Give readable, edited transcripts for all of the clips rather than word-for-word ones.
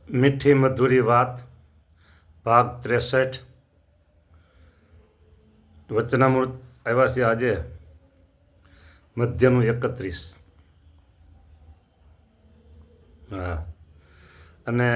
મીઠી મધુરી વાત ભાગ 63 વચનામૃત આવ્યા છે આજે મધ્યનું 31. હા, અને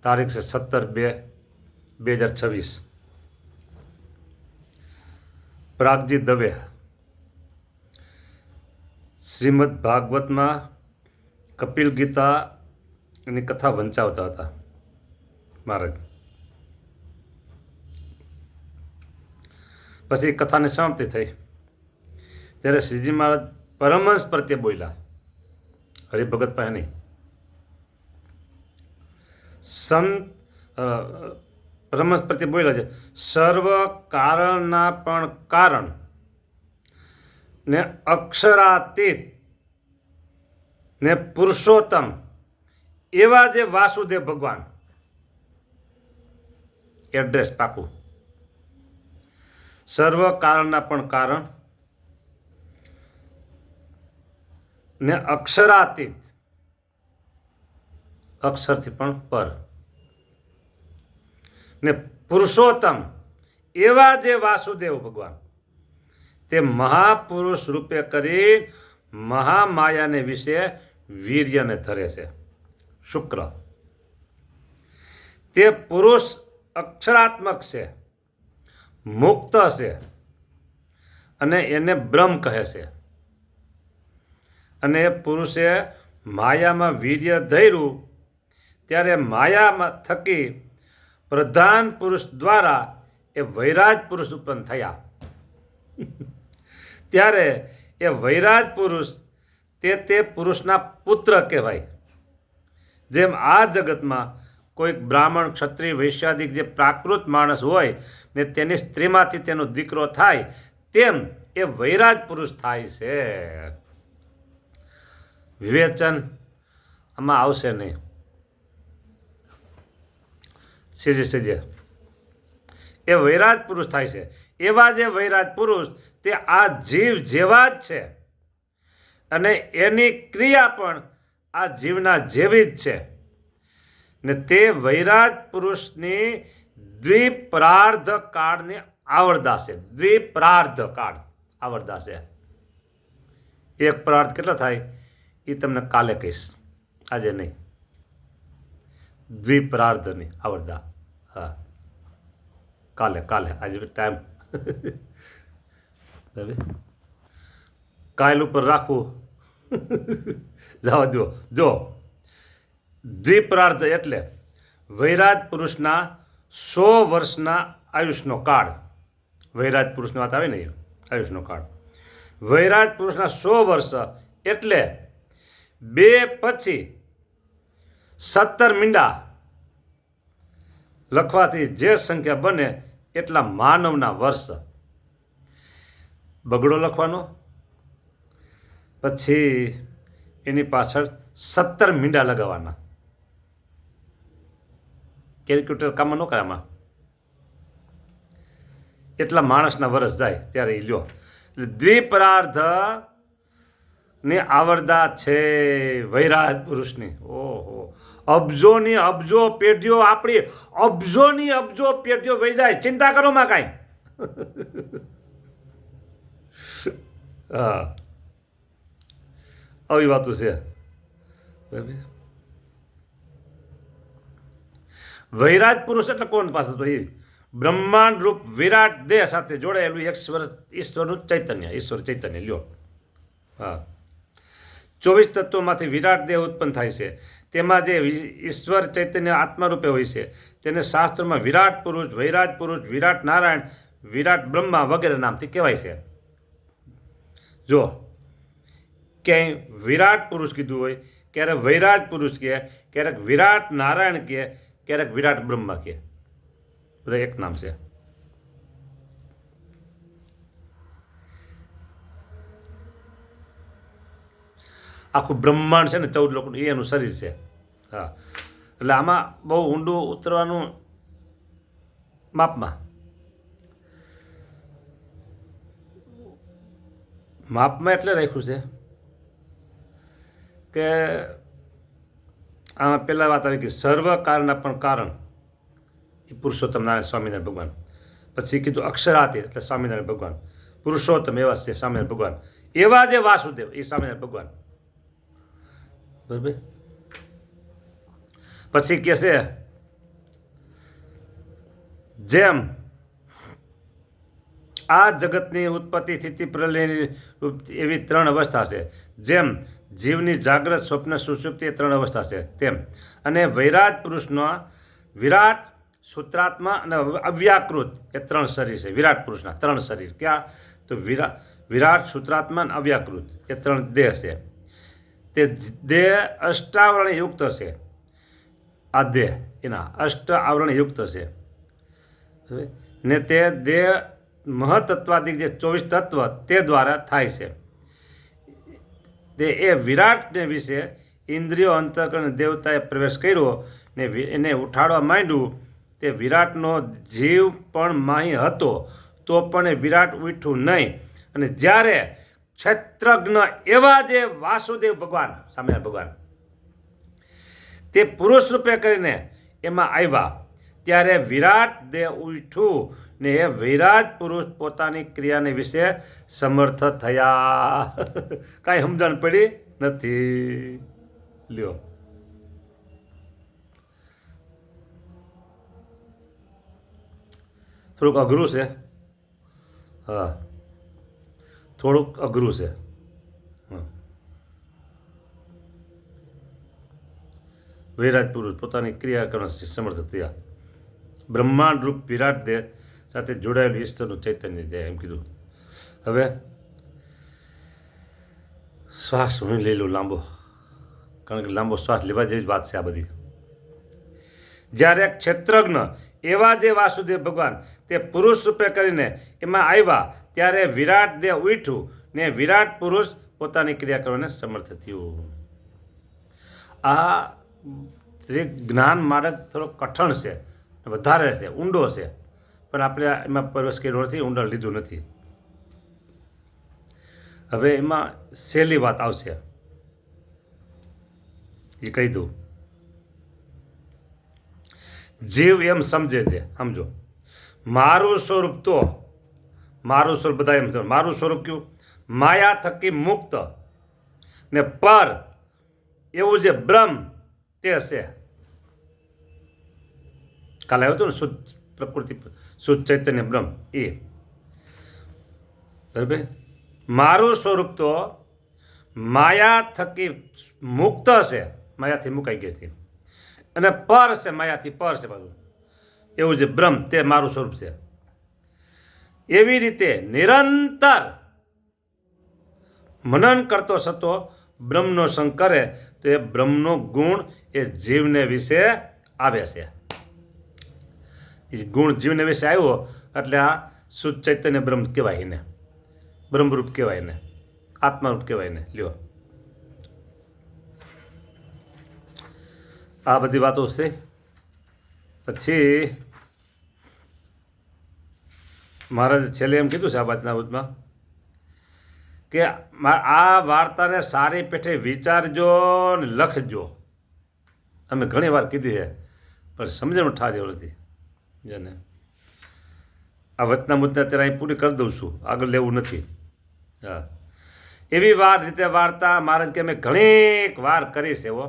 તારીખ છે 17/2/2026. પ્રાગજી દવે શ્રીમદ ભાગવતમાં કપિલ ગીતાની કથા વંચાવતા હતા મહારાજ. પછી કથાની સમાપ્તિ થઈ ત્યારે શ્રીજી મહારાજ પરમહંસ પ્રત્યે બોલ્યા, હરિભગત પાસે નહીં. પરમહંસ પ્રત્યે બોલ્યા છે, સર્વ કારણના પણ કારણ ને અક્ષરાતીત ને પુરુષોત્તમ એવા જે વાસુદેવ ભગવાન. એડ્રેસ પાકું. સર્વ કારણના પણ કારણ ને અક્ષરાતીત, અક્ષરથી પણ પર, ને પુરુષોત્તમ એવા જે વાસુદેવ ભગવાન તે મહાપુરુષ રૂપે કરી મહામાયાને વિશે વીર્યને ધરે છે. શુક્ર તે પુરુષ અક્ષરાત્મક છે, મુક્ત છે, અને એને બ્રહ્મ કહે છે. અને એ પુરુષે માયામાં વીર્ય ધર્યું ત્યારે માયામાં થકી પ્રધાન પુરુષ દ્વારા એ વૈરાજ પુરુષ ઉત્પન્ન થયા. ત્યારે એ વૈરાજ પુરુષ તે પુરુષના પુત્ર કહેવાય. જેમ આ જગતમાં કોઈક બ્રાહ્મણ, ક્ષત્રિય, વૈશ્યાદિક જે પ્રાકૃત માણસ હોય ને તેની સ્ત્રીમાંથી તેનો દીકરો થાય, તેમ એ વૈરાજ પુરુષ થાય છે. વિવેચન આમાં આવશે નહીં. સીજે એ વૈરાજ પુરુષ થાય છે. એવા જે વૈરાજ પુરુષ તે આ જીવ જેવા જ છે, અને એની ક્રિયા પણ આ જીવના જેવી જ છે. ને તે વૈરાજ પુરુષની દ્વિપ્રાર્ધ કાળની આવરદા છે. દ્વિપ્રાર્ધ કાળ આવરદા છે. એક પ્રાર્થ કેટલા થાય એ તમને કાલે કહીશ, આજે નહીં. દ્વિપ્રાર્ધની આવરદા, હા, કાલે આજે ટાઈમ કાલ ઉપર રાખવું. જવા દો. જો દ્વિપ્રાર્ધ એટલે વૈરાજ પુરુષના 100 વર્ષના આયુષનો કાળ. વૈરાજ પુરુષની વાત આવે ને, આયુષનો કાળ. વૈરાજ પુરુષના 100 વર્ષ એટલે 2 પછી 17 મીંડા લખવાથી જે સંખ્યા બને એટલા માનવના વર્ષ. બગડો લખવાનો, પછી એની પાછળ 17 મીંડા લગાવવાના. કેલ્ક્યુલેટર કામ ન કરે આમાં. એટલા માણસના વર્ષ જાય ત્યારે એ લ્યો. દ્વિપરાર્ધ ની આવરદા છે વૈરાજ પુરુષની. ઓહો, અબજોની અબજો પેઢીઓ, આપણી અબજોની અબજો પેઢીઓ વહી જાય, ચિંતા કરો માં કાંઈ. હા, આવી વાતો છે. વૈરાજ પુરુષ એટલે કોણ પાસે? તો એ બ્રહ્માંડ રૂપ વિરાટ દેહ સાથે જોડાયેલું ઈશ્વરનું ચૈતન્ય, ઈશ્વર ચૈતન્ય લ્યો. હા, 24 તત્વોમાંથી વિરાટ દેહ ઉત્પન્ન થાય છે. તેમાં જે ઈશ્વર ચૈતન્ય આત્મા રૂપે હોય છે તેને શાસ્ત્રમાં વિરાટ પુરુષ, વૈરાજ પુરુષ, વિરાટ નારાયણ, વિરાટ બ્રહ્મા વગેરે નામથી કહેવાય છે. જો ક્યાંય વિરાટ પુરુષ કીધું હોય, ક્યારેક વૈરાજ પુરુષ કહે, ક્યારેક વિરાટ નારાયણ કહે, ક્યારેક વિરાટ બ્રહ્મા કહે. બધા એક નામ છે. આખું બ્રહ્માંડ છે ને 14 લોકોનું, એ એનું શરીર છે. હા, એટલે આમાં બહુ ઊંડું ઉતરવાનું માપમાં એટલે રાખ્યું છે કે આમાં પહેલાં વાત આવી કે સર્વ કારણના પણ કારણ એ પુરુષોત્તમ નારાયણ સ્વામિનારાયણ ભગવાન. પછી કીધું અક્ષરાતે એટલે સ્વામિનારાયણ ભગવાન. પુરુષોત્તમ એવા છે સ્વામિનારાયણ ભગવાન. એવા જે વાસુદેવ એ સ્વામિનારાયણ ભગવાન. બરાબર. પછી કે છે જેમ આ જગતની ઉત્પત્તિ સ્થિતિ પ્રલયની એવી 3 અવસ્થા છે. જેમ જીવની જાગ્રત સ્વપ્ન સુષુપ્તિ એ 3 અવસ્થા છે તેમ અને વૈરાટ પુરુષનો વિરાટ સૂત્રાત્મા અને અવ્યાકૃત એ 3 શરીર છે. વિરાટ પુરુષના 3 શરીર ક્યાં તો વિરાટ સૂત્રાત્મા અને અવ્યાકૃત એ 3 દેહ છે. તે દેહ અષ્ટાવરણ યુક્ત છે. આ દેહ એના 8 આવરણ યુક્ત છે ને તે દેહ મહતત્વાદિક જે 24 તત્વ તે દ્વારા થાય છે. તે એ વિરાટને વિશે ઇન્દ્રિયો અંતઃકરણ દેવતાએ પ્રવેશ કર્યો ને એને ઉઠાડવા માંડ્યું. તે વિરાટનો જીવ પણ માહી હતો તો પણ એ વિરાટ ઉઠ્યું નહીં. અને જ્યારે ક્ષેત્રજ્ઞ એવા જે વાસુદેવ ભગવાન સ્વામિનારાયણ ભગવાન તે પુરુષ રૂપે કરીને એમાં આવ્યા ત્યારે વિરાટ દેહ ઉઠ્યું ને એ વિરાટ પુરુષ પોતાની ક્રિયાને વિશે સમર્થ થયા. કાંઈ સમજણ પડી નથી. લ્યો થોડુંક અઘરું છે. હા થોડુંક અઘરું છે. વિરાટ પુરુષ પોતાની ક્રિયા કરવાથી સમર્થ થયા. બ્રહ્માંડ રૂપ વિરાટ દેહ સાથે જોડાયેલું ઈશ્વરનું ચૈતન્ય છે એમ કીધું. હવે શ્વાસ હું લઈ લઉં લાંબો, કારણ કે લાંબો શ્વાસ લેવા જેવી વાત છે આ બધી. જ્યારે ક્ષેત્રજ્ઞ એવા જે વાસુદેવ ભગવાન તે પુરુષ રૂપે કરીને એમાં આવ્યા ત્યારે વિરાટ દેહ ઉઠ્યું ને વિરાટ પુરુષ પોતાની ક્રિયા કરવાને સમર્થ થયું. આ જ્ઞાન માર્ગ થોડો કઠણ છે, વધારે છે, ઊંડો છે, પણ આપણે એમાં પ્રવેશ કર્યો નથી, ઊંડા લીધું નથી. હવે એમાં સહેલી વાત આવશે એ કહી દઉં. જીવ એમ સમજે છે, સમજો મારું સ્વરૂપ તો મારું સ્વરૂપ બધા એમ સમજો મારું સ્વરૂપ કયું માયા થકી મુક્ત ને પર એવું જે બ્રહ્મ તે છે. કાલે આવ્યું હતું ને શુદ્ધ પ્રકૃતિ શુદ્ધ ચૈતન્ય બ્રહ્મ એ બરાબર. મારું સ્વરૂપ તો માયા થકી મુક્ત છે, માયાથી મુકાઈ ગઈ છે, અને પર છે, માયાથી પર છે પાછું એવું જે બ્રહ્મ તે મારું સ્વરૂપ છે. એવી રીતે નિરંતર મનન કરતો સતો બ્રહ્મનો સંગ કરે તો એ બ્રહ્મનો ગુણ એ જીવને વિશે આવે છે. એ ગુણ જીવને વિશે આવ્યો એટલે આ શુદ્ધ ચૈતન્ય બ્રહ્મ કહેવાય એને, બ્રહ્મરૂપ કહેવાય એને, આત્મારૂપ કહેવાય એને. લ્યો આ બધી વાતો છે. પછી મહારાજે છેલ્લે એમ કીધું છે આ વાતના બાબતમાં કે આ વાર્તાને સારી પેઠે વિચારજો ને લખજો. અમે ઘણી વાર કીધી છે પણ સમજણ ઠા જેવું નથી. જેને આ વચના મુદ્દા અત્યારે અહીં પૂરી કરી દઉં છું, આગળ લેવું નથી. હા એવી રીતે વાર્તા મહારાજ કે અમે ઘણી વાર કરી છે એવો,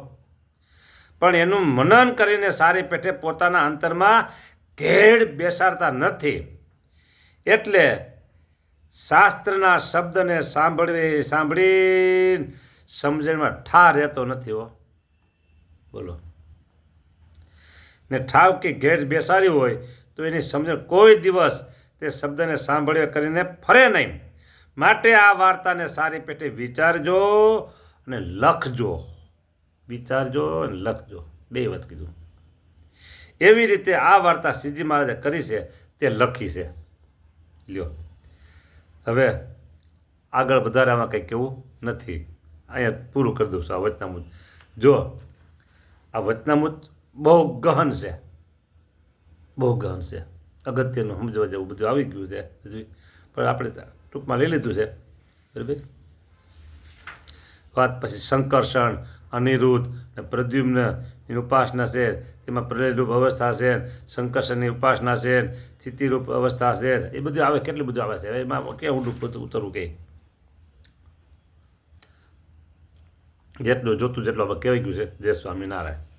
પણ એનું મનન કરીને સારી પેઠે પોતાના અંતરમાં ઘેડ બેસાડતા નથી. એટલે શાસ્ત્રના શબ્દને સાંભળી સમજણમાં ઠા રહેતો નથી હો. બોલો ને ઠાવ કે ઘેડ બેસાડ્યું હોય તો એની સમજણ કોઈ દિવસ તે શબ્દને સાંભળ્યો કરીને ફરે નહીં. માટે આ વાર્તાને સારી પેટે વિચારજો અને લખજો. વિચારજો અને લખજો, બે વાત કીધું. એવી રીતે આ વાર્તા શ્રીજી મહારાજે કરી છે તે લખી છે. લ્યો હવે આગળ વધારે આમાં કંઈ કહેવું નથી, અહીંયા પૂરું કરી દઉં છું આ વચનામૃત. જો આ વચનામૃત બહુ ગહન છે, બહુ ગહન છે, અગત્યનું સમજવા જેવું બધું આવી ગયું છે બધું, પણ આપણે ટૂંકમાં લઈ લીધું છે. બરાબર. વાત પછી સંકર્ષણ અનિરુદ્ધ ને પ્રદ્યુમ્ન એની ઉપાસના છે, તેમાં પ્રલયરૂપ અવસ્થા છે, સંકર્ષણની ઉપાસના છે, સ્થિતિરૂપ અવસ્થા છે, એ બધું આવે, કેટલું બધું આવે છે. હવે એમાં કે ઊંડું ઉતરવું કે જેટલું જોતું જેટલું હવે કહેવાય ગયું છે. જય સ્વામિનારાયણ.